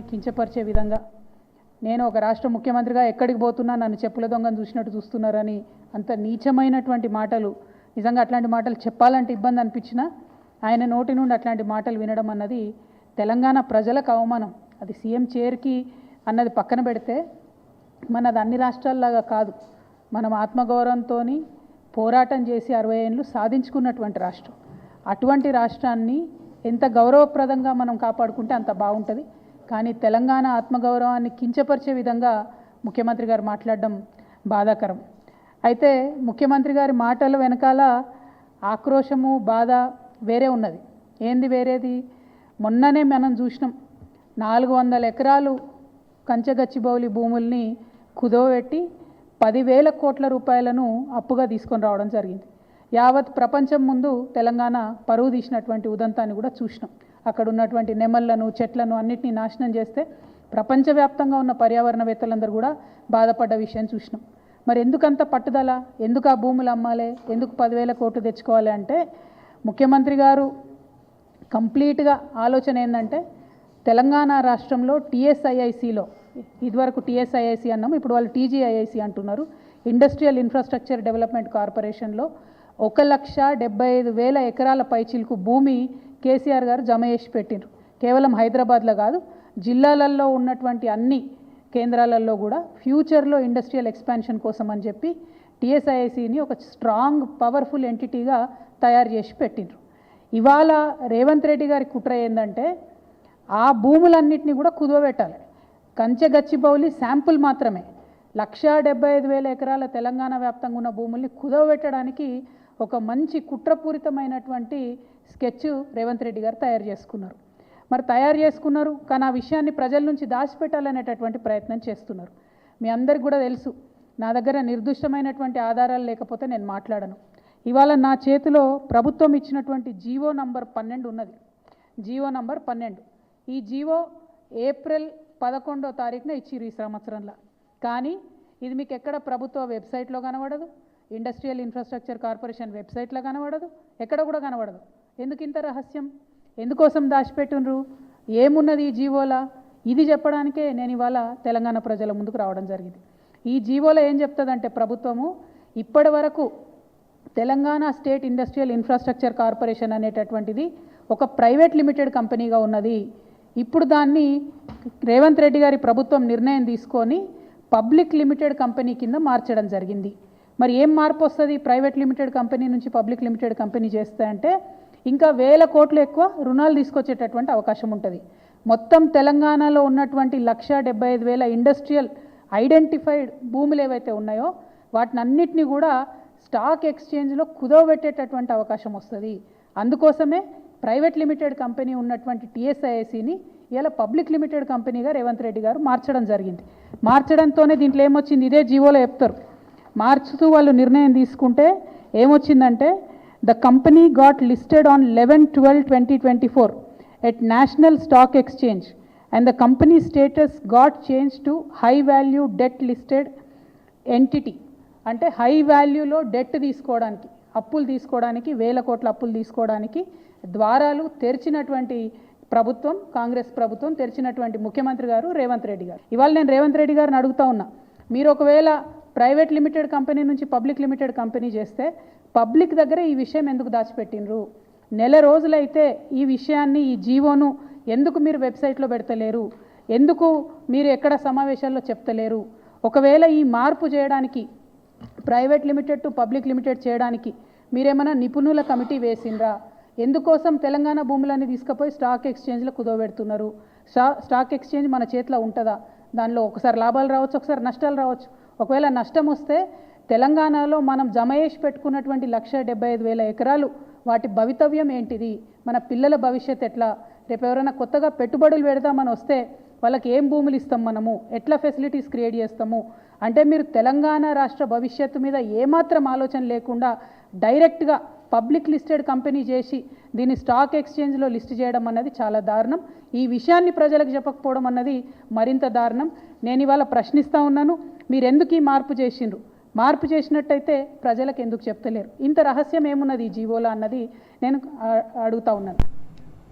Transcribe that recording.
కించపరిచే విధంగా నేను ఒక రాష్ట్ర ముఖ్యమంత్రిగా ఎక్కడికి పోతున్నా నన్ను చెప్పుల దొంగను చూసినట్టు చూస్తున్నారని అంత నీచమైనటువంటి మాటలు, నిజంగా అట్లాంటి మాటలు చెప్పాలంటే ఇబ్బంది అనిపించినా ఆయన నోటి నుండి అట్లాంటి మాటలు వినడం అన్నది తెలంగాణ ప్రజలకు అవమానం. అది సీఎం చైర్కి అన్నది పక్కన పెడితే మనది అన్ని రాష్ట్రాల్లాగా కాదు. మనం ఆత్మగౌరవంతో పోరాటం చేసి 60 ఏళ్ళు సాధించుకున్నటువంటి రాష్ట్రం. అటువంటి రాష్ట్రాన్ని ఎంత గౌరవప్రదంగా మనం కాపాడుకుంటే అంత బాగుంటుంది. కానీ తెలంగాణ ఆత్మగౌరవాన్ని కించపరిచే విధంగా ముఖ్యమంత్రి గారు మాట్లాడడం బాధాకరం. అయితే ముఖ్యమంత్రి గారి మాటల వెనకాల ఆక్రోశము, బాధ వేరే ఉన్నది. ఏంది వేరేది? మొన్ననే మనం చూసినాం, 400 ఎకరాలు కంచగచ్చిబౌలి భూముల్ని కుదోబెట్టి 10,000 కోట్ల రూపాయలను అప్పుగా తీసుకొని రావడం జరిగింది. యావత్ ప్రపంచం ముందు తెలంగాణ పరువు తీసినటువంటి ఉదంతాన్ని కూడా చూసినాం. అక్కడ ఉన్నటువంటి నెమళ్లను, చెట్లను అన్నిటినీ నాశనం చేస్తే ప్రపంచవ్యాప్తంగా ఉన్న పర్యావరణవేత్తలందరూ కూడా బాధపడ్డ విషయం చూసినాం. మరి ఎందుకంత పట్టుదల? ఎందుకు ఆ భూములు అమ్మాలి? ఎందుకు 10,000 కోట్లు తెచ్చుకోవాలి అంటే ముఖ్యమంత్రి గారు కంప్లీట్గా ఆలోచన ఏంటంటే తెలంగాణ రాష్ట్రంలో టీఎస్ఐఐసిలో, ఇదివరకు టీఎస్ఐఐసి అన్నాం, ఇప్పుడు వాళ్ళు టీజీఐఐసి అంటున్నారు, ఇండస్ట్రియల్ ఇన్ఫ్రాస్ట్రక్చర్ డెవలప్మెంట్ కార్పొరేషన్లో 1,75,000 ఎకరాల పైచిలకు భూమి కేసీఆర్ గారు జమ చేసి పెట్టిండ్రు. కేవలం హైదరాబాద్లో కాదు, జిల్లాలలో ఉన్నటువంటి అన్ని కేంద్రాలలో కూడా ఫ్యూచర్లో ఇండస్ట్రియల్ ఎక్స్పాన్షన్ కోసం అని చెప్పి టీఎస్ఐఐసిని ఒక స్ట్రాంగ్ పవర్ఫుల్ ఎంటిటీగా తయారు చేసి పెట్టిండ్రు. ఇవాళ రేవంత్ రెడ్డి గారి కుట్ర ఏంటంటే ఆ భూములన్నింటినీ కూడా కుదవబెట్టాలి. కంచగచ్చిబౌలి శాంపుల్ మాత్రమే 1,75,000 ఎకరాల తెలంగాణ వ్యాప్తంగా ఉన్న భూముల్ని కుదవబెట్టడానికి ఒక మంచి కుట్రపూరితమైనటువంటి స్కెచ్ రేవంత్ రెడ్డి గారు తయారు చేసుకున్నారు. మరి తయారు చేసుకున్నారు, కానీ ఆ విషయాన్ని ప్రజల నుంచి దాచిపెట్టాలనేటటువంటి ప్రయత్నం చేస్తున్నారు. మీ అందరికి కూడా తెలుసు, నా దగ్గర నిర్దిష్టమైనటువంటి ఆధారాలు లేకపోతే నేను మాట్లాడను. ఇవాళ నా చేతిలో ప్రభుత్వం ఇచ్చినటువంటి జీవో నంబర్ 12 ఉన్నది. GO number 12. ఈ జీవో ఏప్రిల్ 11వ తారీఖున ఇచ్చిరు ఈ సంవత్సరంలో. కానీ ఇది మీకు ఎక్కడ ప్రభుత్వ వెబ్సైట్లో కనబడదు, ఇండస్ట్రియల్ ఇన్ఫ్రాస్ట్రక్చర్ కార్పొరేషన్ వెబ్సైట్లో కనబడదు, ఎక్కడ కూడా కనబడదు. ఎందుకు ఇంత రహస్యం? ఎందుకోసం దాచిపెట్టినరు? ఏమున్నది ఈ జీవోలా? ఇది చెప్పడానికే నేను ఇవాళ తెలంగాణ ప్రజల ముందుకు రావడం జరిగింది. ఈ జీవోలో ఏం చెప్తుందంటే ప్రభుత్వము ఇప్పటి వరకు Telangana state industrial infrastructure corporation అనేటటువంటిది ఒక ప్రైవేట్ లిమిటెడ్ కంపెనీగా ఉన్నది. ఇప్పుడు దాన్ని రేవంత్ రెడ్డి గారి ప్రభుత్వం నిర్ణయం తీసుకొని పబ్లిక్ లిమిటెడ్ కంపెనీ కింద మార్చడం జరిగింది. మరి ఏం మార్పు వస్తుంది ప్రైవేట్ లిమిటెడ్ కంపెనీ నుంచి పబ్లిక్ లిమిటెడ్ కంపెనీ చేస్తే అంటే ఇంకా 1,000 కోట్లు ఎక్కువ రుణాలు తీసుకొచ్చేటటువంటి అవకాశం ఉంటుంది. మొత్తం తెలంగాణలో ఉన్నటువంటి 1,75,000 ఇండస్ట్రియల్ ఐడెంటిఫైడ్ భూములు ఏవైతే ఉన్నాయో వాటిని అన్నిటినీ కూడా స్టాక్ ఎక్స్చేంజ్లో కుదవబెట్టేటటువంటి అవకాశం వస్తుంది. అందుకోసమే ప్రైవేట్ లిమిటెడ్ కంపెనీ ఉన్నటువంటి టీఎస్ఐఐసిని ఇలా పబ్లిక్ లిమిటెడ్ కంపెనీగా రేవంత్ రెడ్డి గారు మార్చడం జరిగింది. మార్చడంతోనే దీంట్లో ఏమొచ్చింది, ఇదే జీవోలో చెప్తారు. మార్చుతూ వాళ్ళు నిర్ణయం తీసుకుంటే ఏమొచ్చిందంటే the company got listed on 11/12/2024 at national stock exchange and the company status got change to high value debt listed entity. అంటే హై వాల్యూలో డెట్ తీసుకోవడానికి, అప్పులు తీసుకోవడానికి, 1,000 కోట్ల అప్పులు తీసుకోవడానికి ద్వారాలు తెరిచినటువంటి ప్రభుత్వం, కాంగ్రెస్ ప్రభుత్వం తెరిచినటువంటి ముఖ్యమంత్రి గారు రేవంత్ రెడ్డి గారు. ఇవాళ నేను రేవంత్ రెడ్డి గారిని అడుగుతా ఉన్నా, మీరు ఒకవేళ ప్రైవేట్ లిమిటెడ్ కంపెనీ నుంచి పబ్లిక్ లిమిటెడ్ కంపెనీ చేస్తే పబ్లిక్ దగ్గర ఈ విషయం ఎందుకు దాచిపెట్టినరు? నెల రోజులైతే ఈ విషయాన్ని, ఈ జీవోను ఎందుకు మీరు వెబ్సైట్లో పెడతలేరు? ఎందుకు మీరు ఎక్కడ సమావేశాల్లో చెప్తలేరు? ఒకవేళ ఈ మార్పు చేయడానికి, private limited to public limited చేయడానికి మీరేమైనా నిపుణుల కమిటీ వేసిండ్రా? ఎందుకోసం తెలంగాణ భూములన్నీ తీసుకుపోయి స్టాక్ ఎక్స్చేంజ్లో కుదవబెడుతున్నారు? స్టాక్ ఎక్స్చేంజ్ మన చేతిలో ఉంటుందా? దానిలో ఒకసారి లాభాలు రావచ్చు, ఒకసారి నష్టాలు రావచ్చు. ఒకవేళ నష్టం వస్తే తెలంగాణలో మనం జమ చేసి పెట్టుకున్నటువంటి 1,75,000 ఎకరాలు వాటి భవితవ్యం ఏంటిది? మన పిల్లల భవిష్యత్ ఎట్లా? రేపు ఎవరైనా కొత్తగా పెట్టుబడులు పెడదామని వస్తే వాళ్ళకి ఏం భూములు ఇస్తాం, మనము ఎట్లా ఫెసిలిటీస్ క్రియేట్ చేస్తాము? అంటే మీరు తెలంగాణ రాష్ట్ర భవిష్యత్తు మీద ఏమాత్రం ఆలోచన లేకుండా డైరెక్ట్గా పబ్లిక్ లిస్టెడ్ కంపెనీ చేసి దీన్ని స్టాక్ ఎక్స్చేంజ్లో లిస్ట్ చేయడం అన్నది చాలా దారుణం. ఈ విషయాన్ని ప్రజలకు చెప్పకపోవడం అన్నది మరింత దారుణం. నేను ఇవాళ ప్రశ్నిస్తూ ఉన్నాను, మీరు ఎందుకు ఈ మార్పు చేసిండ్రు? మార్పు చేసినట్టయితే ప్రజలకు ఎందుకు చెప్తలేరు? ఇంత రహస్యం ఏమున్నది ఈ జీవోలో అన్నది నేను అడుగుతా ఉన్నాను.